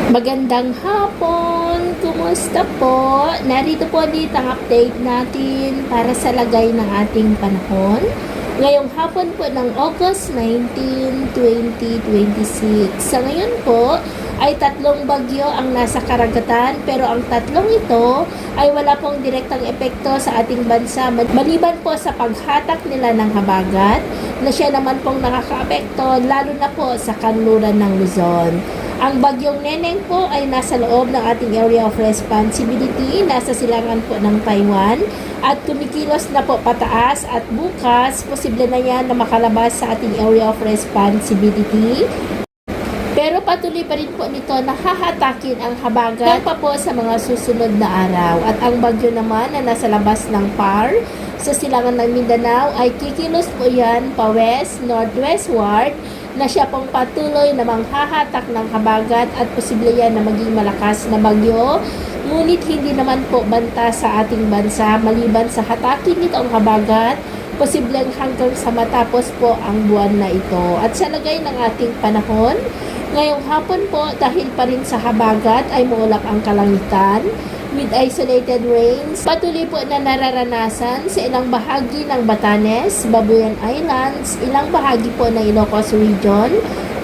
Magandang hapon! Kumusta po? Narito po ulit ang update natin para sa lagay ng ating panahon. Ngayong hapon po ng August 19, 2026. Sa ngayon po ay tatlong bagyo ang nasa karagatan, pero ang tatlong ito ay wala pong direktang epekto sa ating bansa maliban po sa paghatak nila ng habagat na siya naman pong nakakaapekto lalo na po sa kanluran ng Luzon. Ang bagyong Neneng po ay nasa loob ng ating area of responsibility, nasa silangan po ng Taiwan at kumikilos na po pataas at bukas posible na yan na makalabas sa ating area of responsibility. Pero patuloy pa rin po nito na hahatakin ang habagat pa po sa mga susunod na araw. At ang bagyo naman na nasa labas ng PAR sa silangan ng Mindanao ay kikilos po yan pa west, northwestward na siya pong patuloy na manghahatak ng habagat at posible yan na maging malakas na bagyo. Ngunit hindi naman po banta sa ating bansa maliban sa hatakin nito ang habagat, posibleng hanggang sa matapos po ang buwan na ito. At sa lagay ng ating panahon, ngayong hapon po dahil pa rin sa habagat ay muulap ang kalangitan with isolated rains. Patuloy po na nararanasan sa ilang bahagi ng Batanes, Babuyan Islands, ilang bahagi po ng Ilocos Region,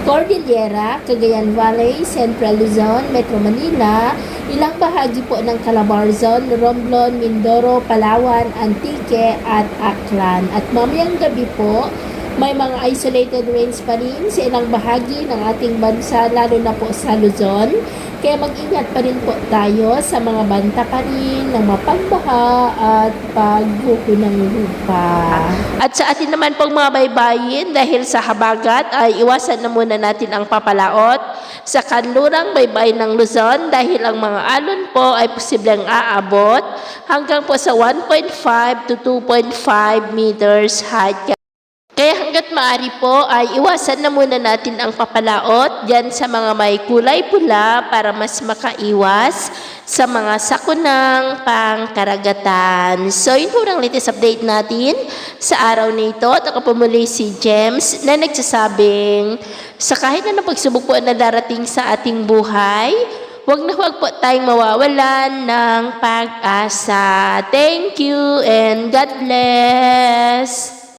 Cordillera, Cagayan Valley, Central Luzon, Metro Manila, ilang bahagi po ng Calabarzon, Romblon, Mindoro, Palawan, Antique at Aklan. At mamayang gabi po, may mga isolated rains pa rin sa ilang bahagi ng ating bansa, lalo na po sa Luzon. Kaya mag-ingat pa rin po tayo sa mga banta pa rin ng mapagbaha at pagguho ng lupa. At sa atin naman pong mga baybayin, dahil sa habagat ay iwasan na muna natin ang papalaot sa kanlurang baybay ng Luzon dahil ang mga alon po ay posibleng aabot hanggang po sa 1.5 to 2.5 meters height. Kaya hanggat maaari po ay iwasan na muna natin ang papalaot dyan sa mga may kulay pula para mas makaiwas sa mga sakunang pangkaragatan. So yun po ang latest update natin sa araw na ito. At ako po muli si James na nagsasabing sa kahit na pagsubok po na darating sa ating buhay, huwag na huwag po tayong mawawalan ng pag-asa. Thank you and God bless!